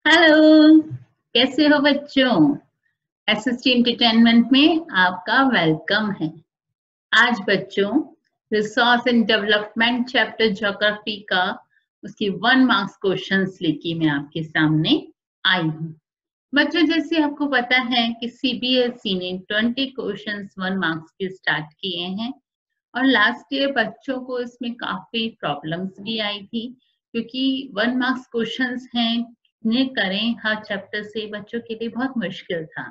Hello, कैसे हो बच्चों? एसएसटी एंटरटेनमेंट में आपका वेलकम है। आज बच्चों resource and development chapter geography का उसकी 1 मार्क्स क्वेश्चंस लेके मैं आपके सामने आई हूँ। बच्चों, जैसे आपको पता है कि सीबीएसई ने 20 क्वेश्चंस 1 मार्क्स के स्टार्ट किए हैं और लास्ट ईयर बच्चों को इसमें काफी प्रॉब्लम्स भी आई थी, क्योंकि 1 मार्क्स क्वेश्चंस हैं, कितने करें हर चैप्टर से बच्चों के लिए बहुत मुश्किल था।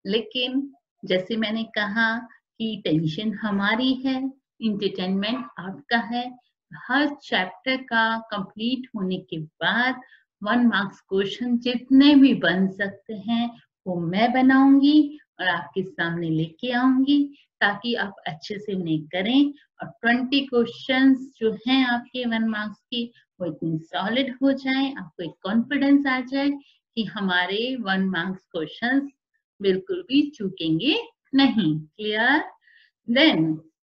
लेकिन जैसे मैंने कहा कि टेंशन हमारी है, एंटरटेनमेंट आपका है। हर चैप्टर का कंप्लीट होने के बाद 1 मार्क्स क्वेश्चन जितने भी बन सकते हैं वो मैं बनाऊंगी और आपके सामने लेके आऊंगी, ताकि आप अच्छे से उन्हें करें और 20 क्वेश्चंस जो हैं आपके 1 मार्क्स की वो इतनी सॉलिड हो जाए, आपको एक कॉन्फिडेंस आ जाए कि हमारे 1 मार्क्स क्वेश्चंस बिल्कुल भी चूकेंगे नहीं। क्लियर? देन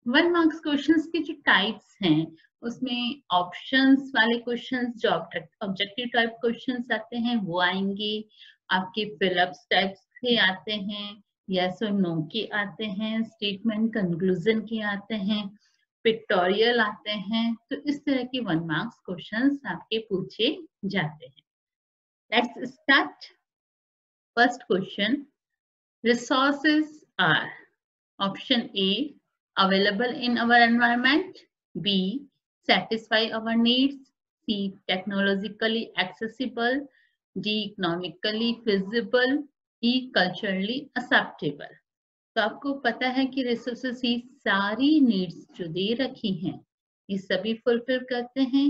1 मार्क्स क्वेश्चंस के जो टाइप्स हैं उसमें ऑप्शंस वाले क्वेश्चंस, जो ऑब्जेक्टिव टाइप क्वेश्चंस आते हैं वो आएंगे, आपके फिलअप्स टाइप्स के आते हैं, यस और नो के आते हैं, स्टेटमेंट कंक्लूजन के आते हैं, पिक्टोरियल आते हैं। तो इस तरह के 1 मार्क्स क्वेश्चंस आपके पूछे जाते हैं। Let's start. First question, resources are option A, available in our environment, B, satisfy our needs, C, technologically accessible, D, economically feasible, E, culturally acceptable। तो आपको पता है कि रिसोर्सेस ही सारी नीड्स जो दे रखी हैं ये सभी फुलफिल करते हैं।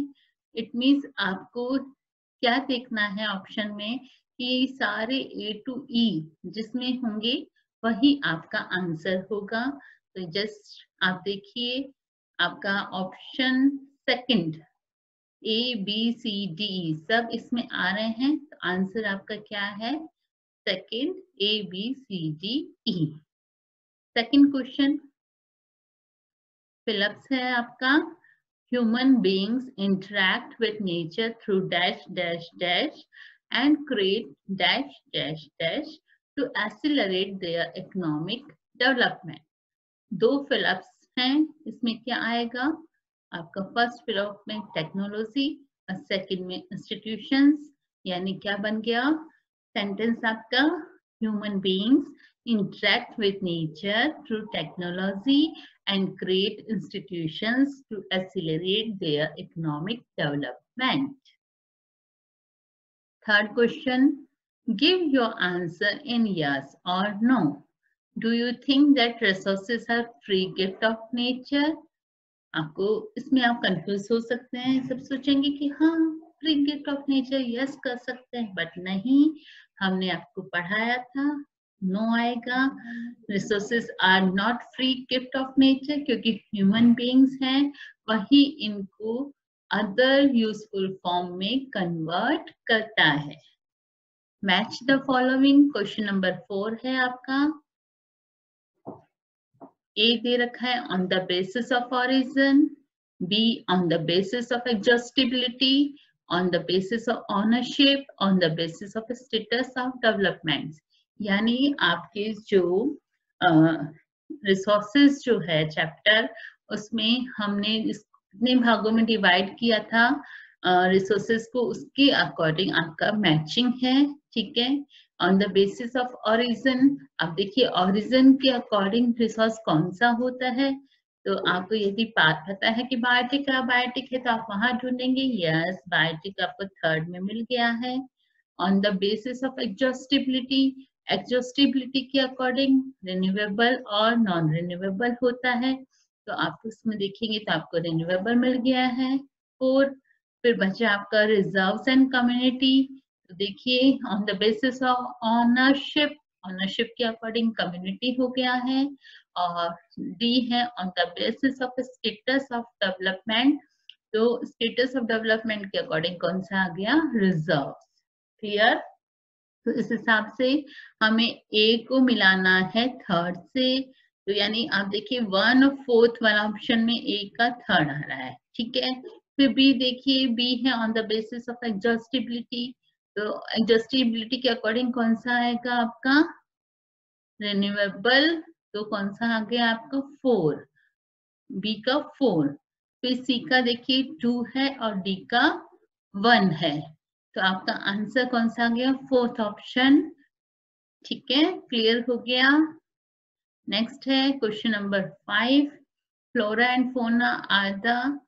इट मीन्स आपको क्या देखना है ऑप्शन में कि सारे ए टू ई जिसमें होंगे वही आपका आंसर होगा। तो जस्ट आप देखिए, आपका option second A B C D सब इसमें आ रहे हैं, तो आंसर आपका क्या है? Second, A B C D E. Second question fill ups है आपका, human beings interact with nature through dash dash dash and create dash dash dash to accelerate their economic development. 2 fill ups हैं, इसमें क्या आएगा? आपका फर्स्ट फिलअप में technology और second में इंस्टीट्यूशंस, यानी क्या बन गया सेंटेंस आपका? Human beings interact with nature through technology and create institutions to accelerate their economic development. Third question, give your answer in yes or no. Do you think that resources are free gift of nature? आपको इसमें आप confuse हो सकते हैं, सब सोचेंगे कि हाँ free gift of nature yes कर सकते हैं, बट नहीं, हमने आपको पढ़ाया था नो आएगा। Resources are not free gift of nature, क्योंकि ह्यूमन बीइंग्स हैं वही इनको अदर यूजफुल फॉर्म में कन्वर्ट करता है। Match the following, question number 4 है आपका। A दे रखा है on the basis of origin, B on the basis of exhaustibility, on the basis of ownership, on the basis of status of development। यानी आपके जो रिसोर्सेज जो है चैप्टर, उसमें हमने इतने भागों में डिवाइड किया था रिसोर्सेज को, उसके अकॉर्डिंग आपका मैचिंग है। ठीक है, on the basis of origin, अब देखिए ओरिजिन के अकॉर्डिंग रिसोर्स कौन सा होता है। तो आपको यदि पता है कि बायोटिक है तो आप वहां ढूंढेंगे, यस बायोटिक आपको थर्ड में मिल गया है। On the basis of exhaustibility, exhaustibility के अकॉर्डिंग रिन्यूएबल और नॉन रिन्यूएबल होता है, तो आप उसमें देखेंगे तो आपको रिन्यूएबल मिल गया है। फोर, फिर बचा आपका रिजर्व्स एंड कम्युनिटी, तो देखिए on the basis of ownership, ownership के अकॉर्डिंग कम्युनिटी हो गया है। और डी है on the basis of status of development, तो स्टेटस ऑफ डेवलपमेंट के अकॉर्डिंग कौन सा आ गया? रिजर्व। क्लियर? तो इस हिसाब से हमें ए को मिलाना है थर्ड से, तो यानी आप देखिए 1 और 4th वाला ऑप्शन में ए का थर्ड आ रहा है। ठीक है, फिर बी देखिए, बी है on the basis of exhaustibility, तो एडजस्टेबिलिटी के अकॉर्डिंग कौन सा आएगा आपका रिन्यूएबल, तो कौन सा आ गया आपका 4, बी का 4, फिर सी का देखिए 2 है और डी का 1 है, तो आपका आंसर कौन सा आ गया 4th ऑप्शन। ठीक है, क्लियर हो गया। नेक्स्ट है question number 5, flora and fauna are the,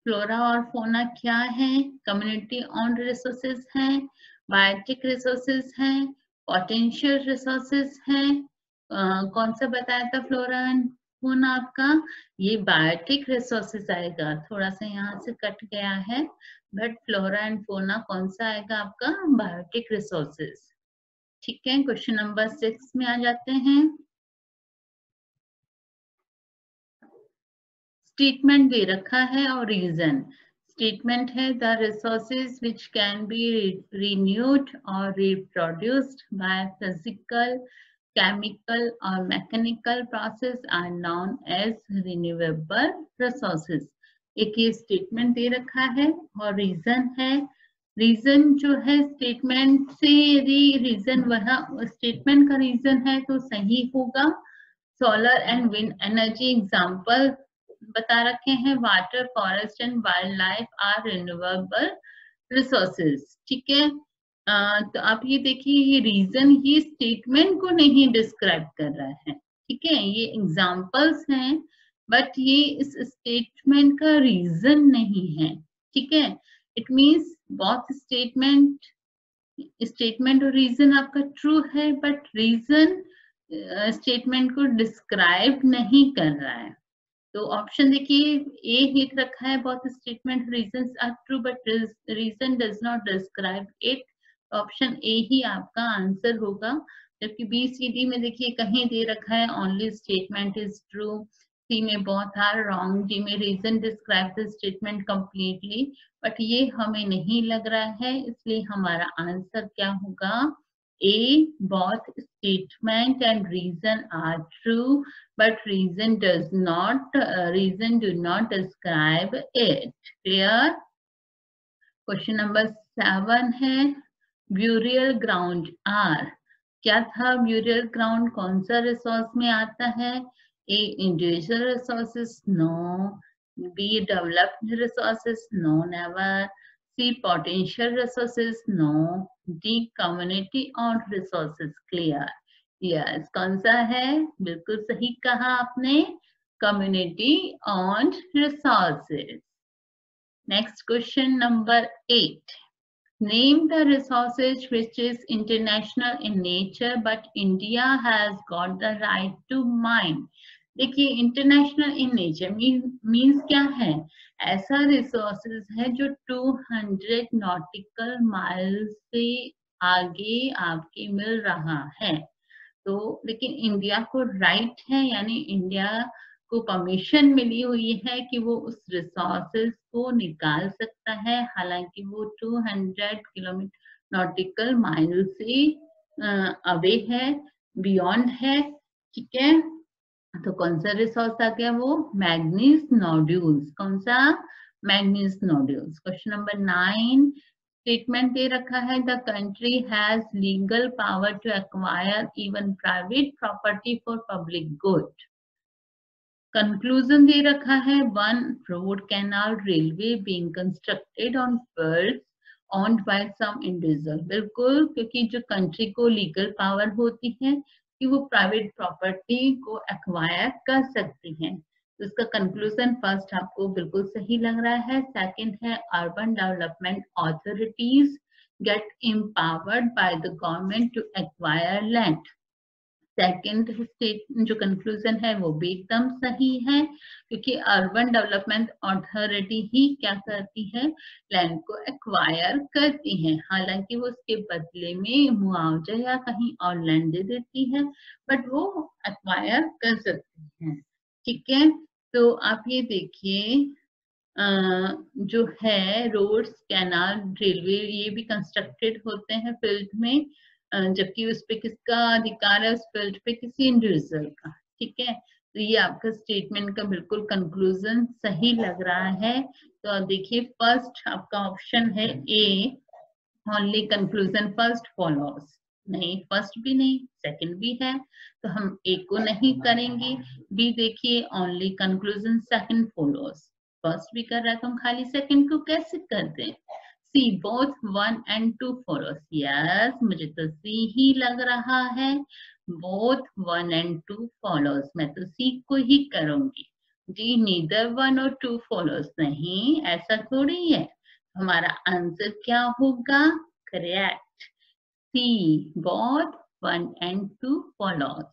flora और फोना क्या है, कम्युनिटी ऑन रिसोर्सेज हैं, बायोटिक रिसोर्सेज हैं, पोटेंशियल रिसोर्सेज हैं, कौन सा बताया था फ्लोरा एंड फोना आपका, ये बायोटिक रिसोर्सेज आएगा, थोड़ा सा यहाँ से कट गया है, बट फ्लोरा एंड फोना कौन सा आएगा आपका बायोटिक रिसोर्सेज। ठीक है, क्वेश्चन नंबर 6 में आ जाते हैं। स्टेटमेंट दे रखा है और रीजन, स्टेटमेंट है the resources which can be renewed और रिप्रोड्यूस्ड बाय फिजिकल, केमिकल और mechanical process are known as renewable resources. एक ये स्टेटमेंट दे रखा है और रीजन है, रीजन जो है स्टेटमेंट से यदि रीजन वह स्टेटमेंट का रीजन है तो सही होगा। Solar and wind energy example बता रखे हैं, water, forest and wildlife are renewable resources. ठीक है, तो आप ये देखिए ये रीजन ये स्टेटमेंट को नहीं डिस्क्राइब कर रहा है। ठीक है, ये एग्जांपल्स हैं बट ये इस स्टेटमेंट का रीजन नहीं है। ठीक है, इट मींस बहुत स्टेटमेंट और रीजन आपका ट्रू है बट रीजन स्टेटमेंट को डिस्क्राइब नहीं कर रहा है। तो ऑप्शन देखिए ए लिख रखा है both statement reasons are true but reason does not describe it, option A ही आपका आंसर होगा। जबकि बी सी डी में देखिए कहीं दे रखा है only statement is true, C में बोथ आर रॉन्ग, डी में reason describe the statement completely, but ये हमें नहीं लग रहा है, इसलिए हमारा आंसर क्या होगा A, both statement and reason are true, but reason do not describe it. Clear? Question number 7 है burial ground are, क्या था burial ground, कौन सा रिसोर्स में आता है, A, individual resources, no, B, developed resources, no, never, C, potential resources, no, D, community owned resources. Clear? Yes, कौन सा है, बिल्कुल सही कहा आपने, community owned resources. Next question number 8. Name the resources which is international in nature but India has got the right to mine. देखिए international in nature means क्या है, ऐसा रिसोर्सेज है जो 200 नॉटिकल माइल से आगे आपके मिल रहा है, तो लेकिन इंडिया को राइट है, यानी इंडिया को परमिशन मिली हुई है कि वो उस रिसोर्सेज को निकाल सकता है, हालांकि वो 200 किलोमीटर नॉटिकल माइल से अवे है, बियॉन्ड है। ठीक है, तो कौन सा रिसोर्स आ गया, वो मैग्नीज नोड्यूल्स, कौन सा manganese nodules. Question number 9, statement दे रखा है the country has legal power to acquire even private property for public good. Conclusion दे रखा है 1, road, canal, railway being constructed on fields owned by some individual। बिल्कुल, क्योंकि जो कंट्री को लीगल पावर होती है कि वो प्राइवेट प्रॉपर्टी को एक्वायर कर सकती हैं, तो इसका कंक्लूजन फर्स्ट आपको बिल्कुल सही लग रहा है। सेकंड है urban development authorities get empowered by the government to acquire land. Second state जो कंक्लूजन है वो भी एकदम सही है, क्योंकि अर्बन डेवलपमेंट अथॉरिटी ही क्या करती है, लैंड को एक्वायर करती है, हालांकि वो उसके बदले में मुआवजा या कहीं और लैंड दे देती है, बट वो एक्वायर कर सकती है। ठीक है, तो आप ये देखिए जो है रोड्स, कैनाल, रेलवे ये भी कंस्ट्रक्टेड होते हैं फील्ड में, जबकि उस पे किसका अधिकार है, उस फील्ड पे किसी इंडिविजुअल का। ठीक है, तो ये आपका स्टेटमेंट का बिल्कुल कंक्लूजन सही लग रहा है। तो देखिए फर्स्ट आपका ऑप्शन है ए, ओनली कंक्लूजन फर्स्ट फॉलोज, नहीं फर्स्ट भी नहीं सेकंड भी है तो हम ए को नहीं करेंगे। बी देखिए only conclusion second follows, first भी कर रहा है तो हम खाली सेकंड को कैसे कर दें। C both 1 and 2 follows, yes मुझे तो सी ही लग रहा है, बोथ 1 and 2 फॉलोज, मैं तो सी को ही करूंगी। जी नीदर 1 और 2 फॉलोज, नहीं ऐसा थोड़ी है। हमारा आंसर क्या होगा, correct C both 1 and 2 follows.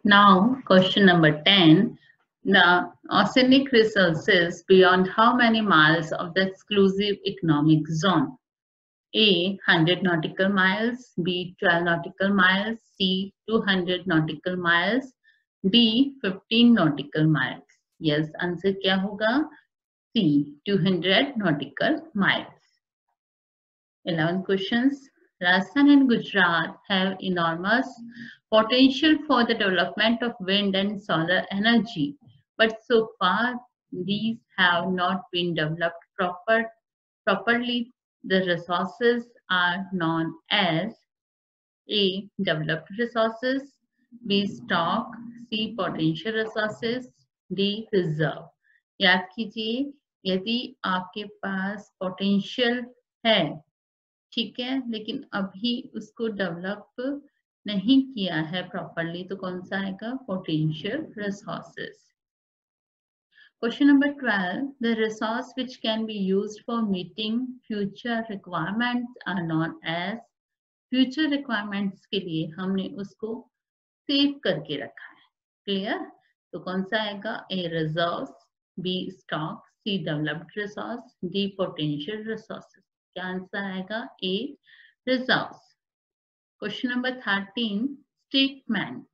Now question number 10, the oceanic resources beyond how many miles of the exclusive economic zone? A 100 nautical miles, B 12 nautical miles, C 200 nautical miles, D 15 nautical miles. Yes, answer क्या होगा, C 200 nautical miles. 11 questions. Rajasthan and Gujarat have enormous potential for the development of wind and solar energy, but so far these have not been developed properly. The resources are known as A. Developed resources, B. Stock, C. Potential resources, D. Reserve. याद कीजिए, यदि आपके पास potential है, ठीक है, लेकिन अभी उसको डेवलप नहीं किया है प्रॉपरली, तो कौन सा आएगा, potential resources. Question number 12, the resource which can be used for meeting future requirements are known as, future requirements के लिए हमने उसको सेव करके रखा है, क्लियर, तो कौन सा आएगा, A reserves, B stock, C developed resource, D potential resources. क्या आंसर आएगा, A reserves. Question number 13, statement,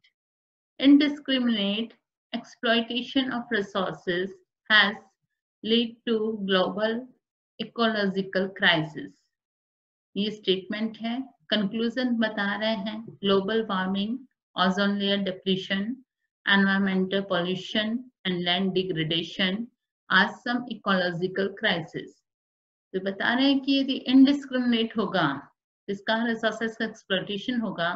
indiscriminate exploitation of resources has led to global ecological crisis। ये स्टेटमेंट है, कंक्लूजन बता रहे हैं, global warming, ozone layer depletion, environmental pollution and land degradation are some ecological crisis. तो बता रहे हैं कि यदि इनडिस्क्रिमिनेट होगा, इसका रिसोर्सेस का एक्सप्लॉयटेशन होगा,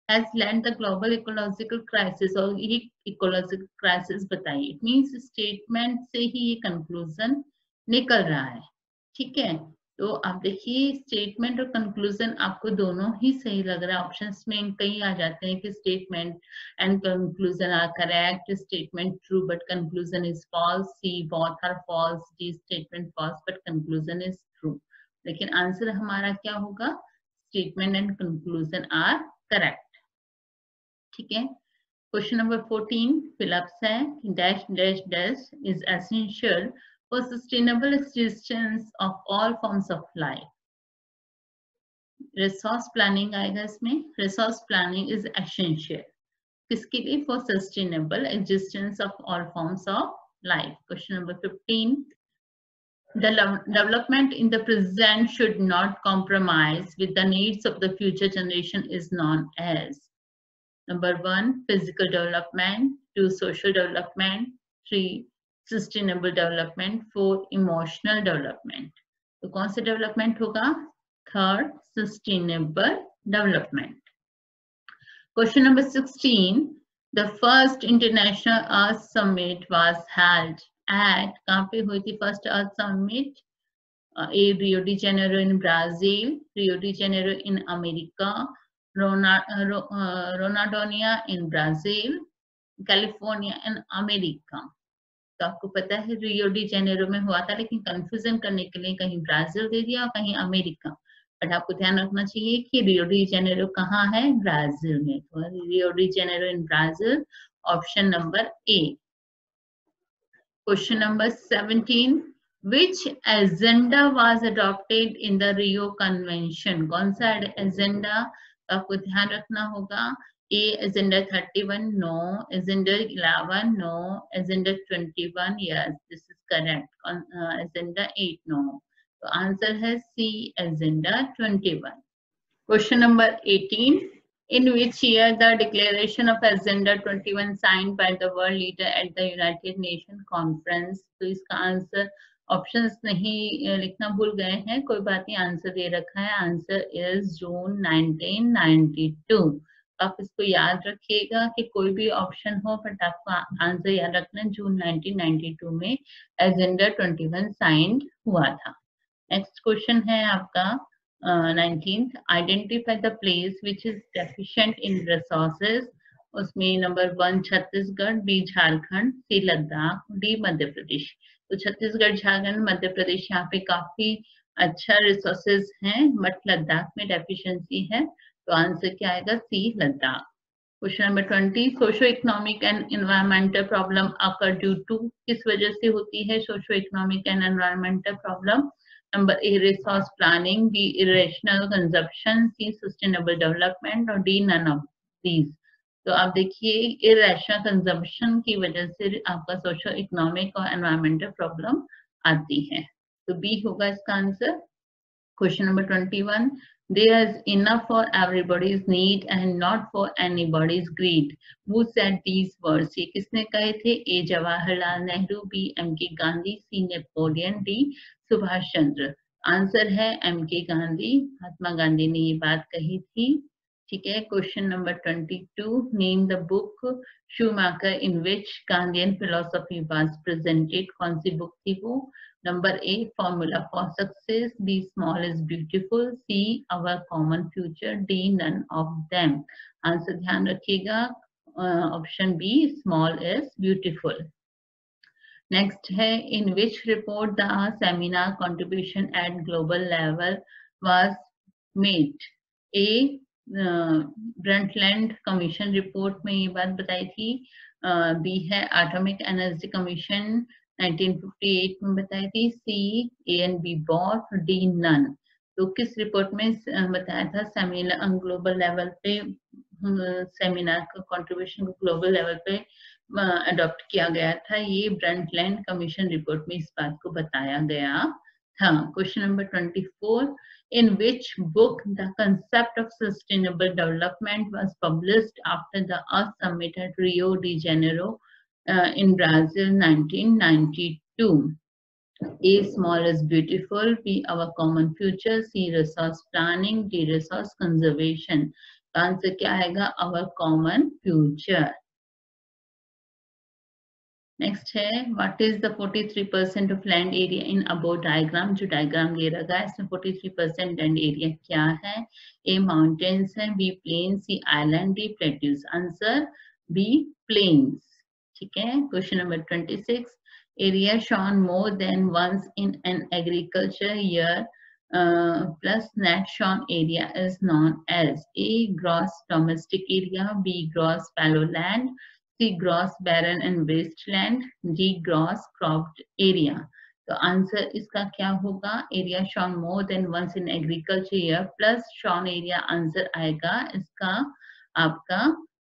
has lead the global ecological crisis, और ये इकोलॉजिकल क्राइसिस बताइए। इट मींस स्टेटमेंट से ही ये कंक्लूजन निकल रहा है, ठीक है। तो आप देखिए स्टेटमेंट और कंक्लूजन आपको दोनों ही सही लग रहा है। ऑप्शंस में कई आ जाते हैं कि statement and conclusion are correct, statement true but conclusion is false, C both are false, D statement false but conclusion is true. लेकिन आंसर हमारा क्या होगा, statement and conclusion are correct, ठीक है। क्वेश्चन नंबर 14 फिलअप्स है, dash dash dash is essential for sustainable existence of all forms of life। resource planning आएगा इसमें, resource planning is essential किसके लिए, for sustainable existence of all forms of life। question number 15, the development in the present should not compromise with the needs of the future generation is known as, number 1 physical development, 2 social development, 3 sustainable development, 4 emotional development. तो कौन सा development होगा, third sustainable development. Question number 16, the first international earth summit was held at, कहाँ पे हुई थी first earth summit, A Rio de Janeiro in Brazil, Rio de Janeiro in America, Rondonia in Brazil, California in America. तो आपको पता है रियो de Janeiro में हुआ था, लेकिन कंफ्यूजन करने के लिए कहीं ब्राजील दे दिया और कहीं अमेरिका, बट आपको ध्यान रखना चाहिए कि रियो डी जेनेरो कहाँ है, ब्राजील में। तो रियो de Janeiro in Brazil, option number A. Question number 17, which agenda was adopted in the Rio Convention, कौन सा एजेंडा आपको ध्यान रखना होगा, A agenda 31 no, agenda 11 no, agenda 21 yes, this is correct, agenda 8 no, so answer है C agenda 21। question number 18, in which year the declaration of agenda 21 signed by the world leader at the United Nations conference, तो इसका answer options नहीं लिखना भूल गए हैं, कोई बात नहीं, आंसर दे रखा है। आंसर इज जून 1992। आप इसको याद रखिएगा कि कोई भी ऑप्शन हो बट आपको आंसर याद रखना, जून 1992 में एजेंडा 21 साइन हुआ था। नेक्स्ट क्वेश्चन है आपका 19th, identify the place which is deficient in resources. उसमें नंबर 1 छत्तीसगढ़, बी झारखंड, सी लद्दाख, डी मध्य प्रदेश। तो छत्तीसगढ़, झारखंड, मध्य प्रदेश यहाँ पे काफी अच्छा रिसोर्सेज हैं, बट लद्दाख में डेफिशिएंसी है, तो आंसर क्या आएगा? C Ladakh. Question number 20, socio economic and environmental problem occur due to, किस वजह से होती है socio economic and environmental problem? Number A resource planning, B irrational consumption, C sustainable development और डी नन ऑफ दीज। तो आप देखिए इरेशनल कंजम्पशन की वजह से आपका सोशो इकोनॉमिक और एनवायरमेंटल प्रॉब्लम आती है, तो बी होगा इसका answer. Question number 21, there is enough for everybody's need and not for anybody's greed. Who said these words? ये किसने कहे थे? ए जवाहरलाल नेहरू, बी एम के गांधी, सी Napoleon, D Subhash Chandra. Answer है एम के गांधी, महात्मा गांधी ने ये बात कही थी। ठीक है, question number 22, name the book shoemaker in which Gandhian philosophy was presented. कौन सी बुक थी वो? Number A formula for success, B small is beautiful, C our common future, D none of them. Answer ध्यान रखिएगा, option B small is beautiful. Next है, in which report the seminar contribution at global level was made. A Brundtland commission report में ये बात बताई थी, B है atomic energy commission 1958 में बताई थी, C A and B both, D none. तो किस रिपोर्ट में बताया था सेमिनार ग्लोबल लेवल पे, सेमिनार का कंट्रीब्यूशन को ग्लोबल लेवल पे अडॉप्ट किया गया था? ये ब्रंटलैंड कमीशन रिपोर्ट में इस बात को बताया गया था। Question number 24, in which book the concept of sustainable development was published after the Earth Summit at Rio de Janeiro in Brazil 1992? A small is beautiful, B our common future, C resource planning, D resource conservation। Answer क्या आएगा? our common future। Next है, what is the 43% of land area in above diagram. जो diagram दे रखा है इसमें 43% land area क्या है? ए माउंटेन्स है, B plain, C island, D plateaus. Answer B plains. ठीक है, question number 26, area Shawn more than once in an agriculture year plus net shown area is known as A gross domestic area, B gross fallow land, C gross barren and wasteland, D gross cropped area। तो answer इसका क्या होगा? Area Shawn more than once in agriculture year plus sown area, answer आएगा इसका आपका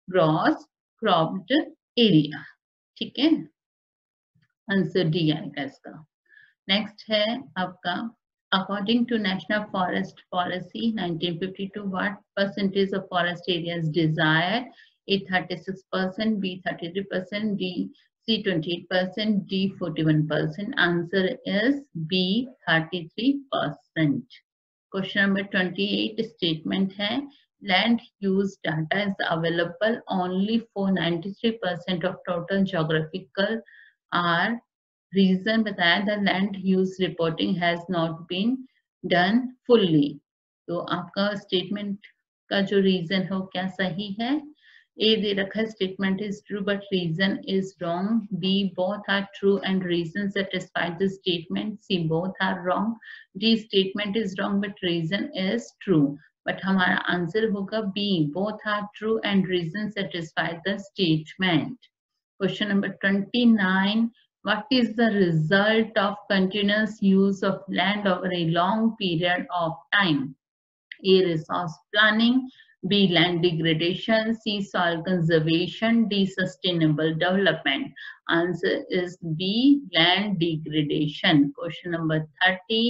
gross cropped area. ठीक है, answer D आएगा इसका। नेक्स्ट है आपका, according to National Forest Policy 1952, what percentage of forest area is desired? A 36%, B 33%, C 28%, D 41%। Answer is B 33%। Question number 28 statement है, land use data is available only for 93% of total geographical are reason बताया, the land use reporting has not been done fully. तो आपका statement का जो reason है वो क्या सही है? ए दे रखा है statement is true but reason is wrong, B both are true and reason satisfied the statement, C both are wrong, D statement is wrong but reason is true. But हमारा आंसर होगा B, both are true and reason satisfied the statement. Question number 29, what is the result of continuous use of land over a long period of time? A resource planning, B land degradation, C soil conservation, D sustainable development। Answer is B land degradation। Question number 30,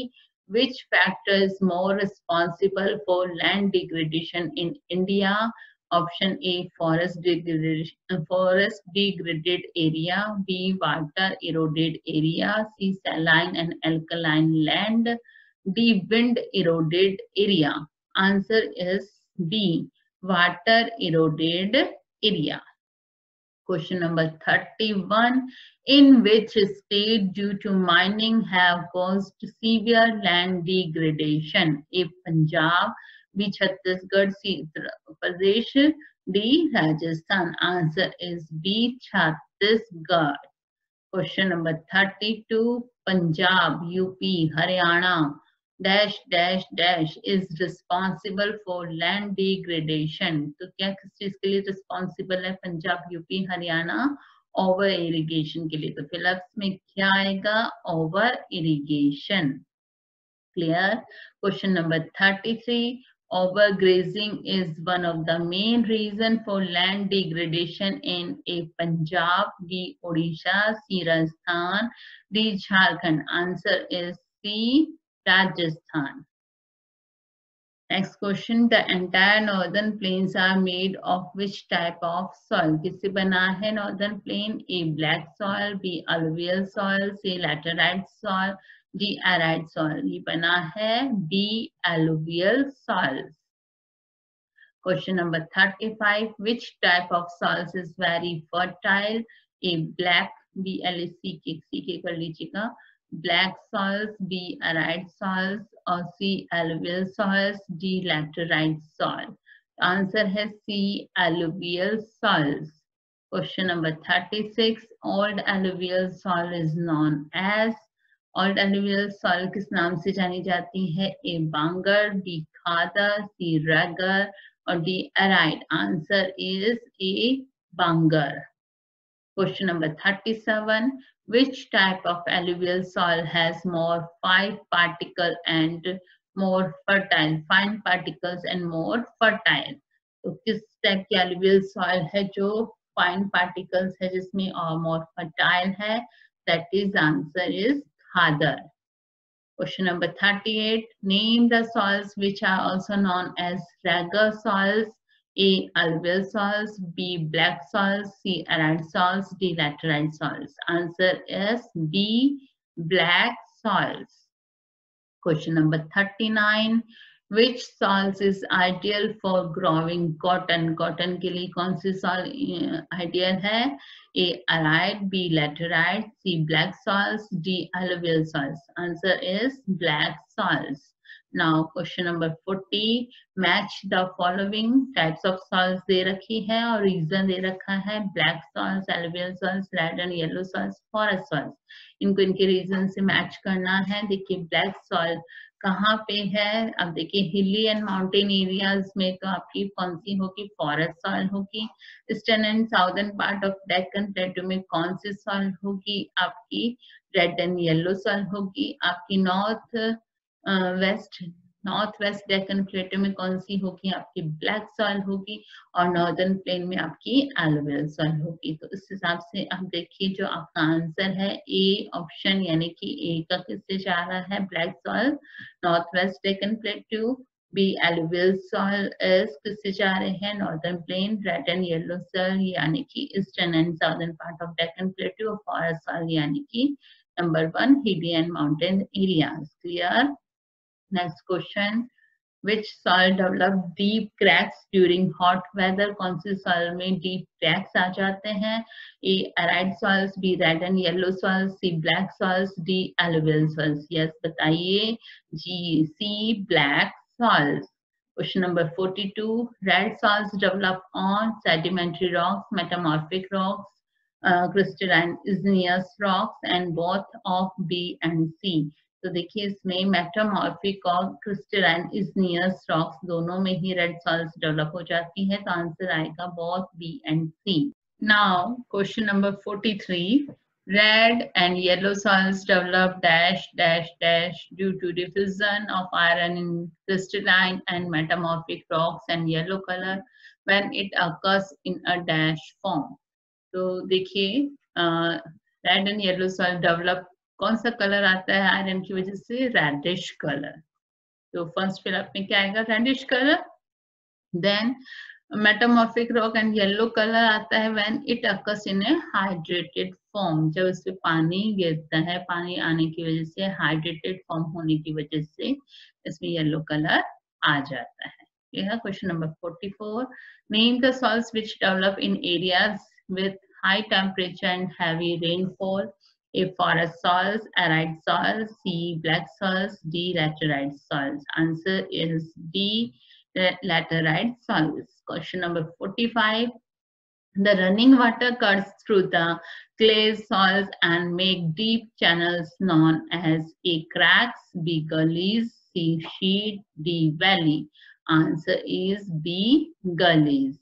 which factor is more responsible for land degradation in India? Option A, forest degraded area. B, water eroded area. C, saline and alkaline land. D, wind eroded area. Answer is B, water eroded area. Question number 31. In which state due to mining have caused severe land degradation? A, Punjab. B, Chhattisgarh. C, Uttar Pradesh. D, Rajasthan. Answer is B, Chhattisgarh. Question number 32. Punjab, UP, Haryana dash dash dash is responsible for land degradation. तो क्या किस चीज के लिए responsible है Punjab, UP, Haryana? Over irrigation के लिए. तो फिलअप्स में क्या आएगा? Over irrigation. Clear. Question number 33. Overgrazing is one of the main reason for land degradation in A, Punjab. B, Odisha. C, Rajasthan. D, Jharkhand. Answer is C, Rajasthan. Next question. The entire northern plains are made of which type of soil? किससे बना है northern plain? A, black soil. B, alluvial soil. C, laterite soil. D, arid soil. ये बना है B, alluvial soils. Question number 35. Which type of soils is very fertile? A, black. B, C कर लीजिएगा. Black soils. B, arid soils. और C, alluvial soils. D, laterite soil. Answer है C, alluvial soils. Question number 36. Old alluvial soil is known as. Old alluvial soil किस नाम से जानी जाती है? A, Bangar. B, Khadar. C, रगर. और D, arid. Answer is A, Bangar. Question number 37. Which type of alluvial soil has more fine particles and more fertile? Fine particles and more fertile. तो किस टाइप की alluvial soil है जो fine particles है जिसमें और more fertile है? That is answer is Khadar. Question number 38. Name the soils which are also known as ragar soils. A, alluvial soils. B, black soils. C, arid soils. D, laterite soils. Answer is B, black soils. Question number 39. Which soils is ideal for growing cotton? Cotton के लिए कौन सी soil ideal है? A, arid. B, laterite. C, black soils. D, alluvial soils. Answer is black soils. Now question number 40. Match the following types of soils दे रखी है और reason दे रखा है. Black soils, alluvial soils, red and yellow soils, forest soils. इनको इनके reason से match करना है. देखिए black soil कहाँ पे है? अब देखिए हिली एंड माउंटेन एरियाज में तो आपकी कौन सी होगी? फॉरेस्ट सॉइल होगी. Eastern and southern part of Deccan प्लेटू में कौन सी सॉइल होगी? आपकी रेड एंड येलो सॉइल होगी. आपकी नॉर्थ वेस्ट डेक्कन प्लेटू में कौन सी होगी? आपकी ब्लैक सॉइल होगी. और नॉर्दर्न प्लेन में आपकी एलुवियल सॉइल होगी. तो इस हिसाब से आप देखिए जो आपका आंसर है ए ऑप्शन, यानी कि ए का किससे जा रहा है? Black soil, north west Deccan plateau. B, alluvial soil is किससे जा रहे हैं? Northern plain. Red and yellow soil यानी कि eastern and southern part of Deccan plateau. और फॉरेस्ट सॉइल यानी कि number 1 hilly and mountain areas. Clear. Next question. Which soil develop deep cracks during hot weather? कौन सी soil में deep cracks आ जाते हैं? A, arid soils. B, red and yellow soils. C, black soils. D, alluvial soils. Yes, बताइए. G, C, black soils. Question number 42. Red soils develop on sedimentary rocks, metamorphic rocks, crystalline igneous rocks, and both of B and C. तो देखिए इसमें metamorphic और crystalline igneous rocks दोनों में ही red soils develop हो जाती है. तो आंसर आएगा both B and C. Now question number 43. Red and yellow soils develop dash dash dash due to diffusion of iron in crystalline and metamorphic rocks and yellow colour when it occurs in a dash form. तो देखिए red and yellow soil develop, कौन सा colour आता है iron की वजह से? Reddish colour. तो फर्स्ट फिलअप में क्या आएगा? Reddish colour. Then metamorphic rock and yellow colour आता है when it occurs in A hydrated form, जब इस पे पानी गिरता है, पानी आने की वजह से, हाइड्रेटेड फॉर्म होने की वजह से इसमें येलो कलर आ जाता है। यह question number 44, name the salts which develop in areas with high temperature and heavy rainfall. A, forest salts, aride salts, C, black salts, D, laterite salts. Answer is D, laterite salts. Question number 45. The running water cuts through the clay soils and make deep channels known as A, cracks, B, gullies, C, sheet, D, valley. Answer is B, gullies.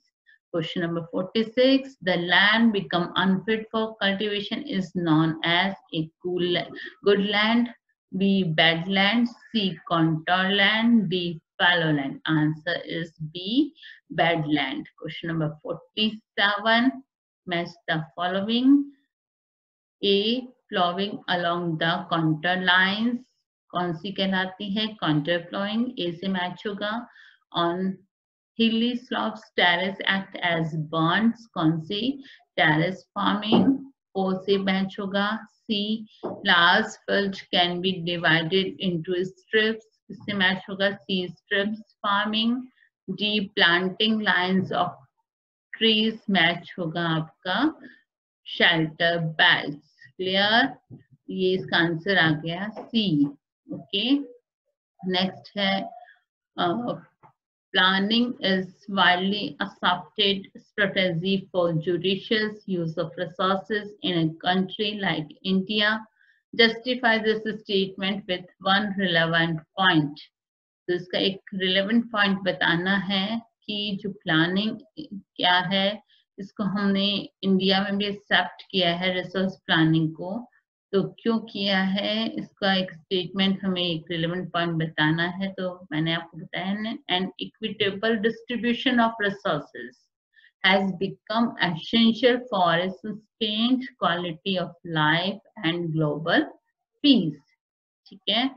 Question number 46. The land become unfit for cultivation is known as A, good land, B, bad land, C, contour land, D, fallow land. Answer is B, bad land. Question number 47. Match the following. A, plowing along the contour lines. कौन सी कहलाती है? contour plowing. A से match होगा. On hilly slopes, terrace act as bonds. कौन सी? terrace farming. O से match होगा. C, large fields can be divided into strips. इससे match होगा. C, strips farming. D, planting lines of trees. Match होगा आपका shelter belts. Clear? ये इसका answer आ गया C. ओके, नेक्स्ट है planning is widely accepted strategy for judicious use of resources in a country like India. Justify this statement with one relevant point. तो इसका एक relevant point बताना है कि जो planning क्या है, इसको हमने इंडिया में भी एक्सेप्ट किया है रिसोर्स प्लानिंग को, तो क्यों किया है इसका एक स्टेटमेंट हमें एक रिलेवेंट पॉइंट बताना है। तो मैंने आपको बताया ना, an equitable distribution of resources has become essential for a sustained quality of life and global peace. ठीक है,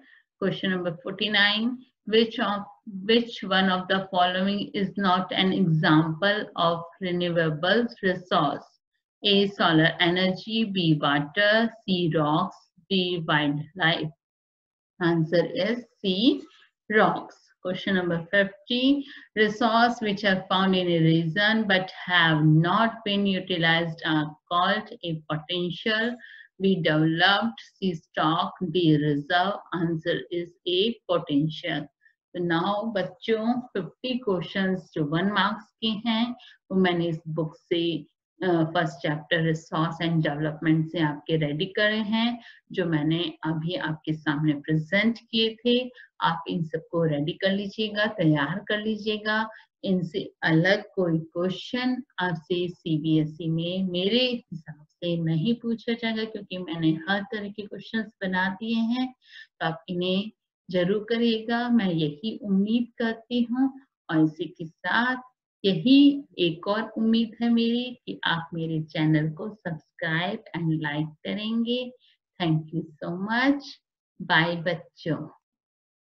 question number 49, which one of the following is not an example of renewable resource? A, solar energy, B, water, C, rocks, D, wildlife. Answer is C, rocks. Question number 50. Resources which are found in a region but have not been utilized are called A, potential, B, developed, C, stock, D, reserve. Answer is A, potential. तो now बच्चों 50 questions जो 1 marks के हैं वो मैंने इस book से first chapter resource and development से आपके रेडी करे हैं, जो मैंने अभी आपके सामने प्रेजेंट किए थे। आप इन सबको रेडी कर लीजिएगा, तैयार कर लीजिएगा। इनसे अलग कोई क्वेश्चन आपसे सीबीएसई में मेरे हिसाब से नहीं पूछा जाएगा, क्योंकि मैंने हर तरह के क्वेश्चंस बना दिए हैं। तो आप इन्हें जरूर करिएगा, मैं यही उम्मीद करती हूँ। और इसी के साथ यही एक और उम्मीद है मेरी कि आप मेरे चैनल को सब्सक्राइब एंड लाइक करेंगे। Thank you so much. Bye बच्चों।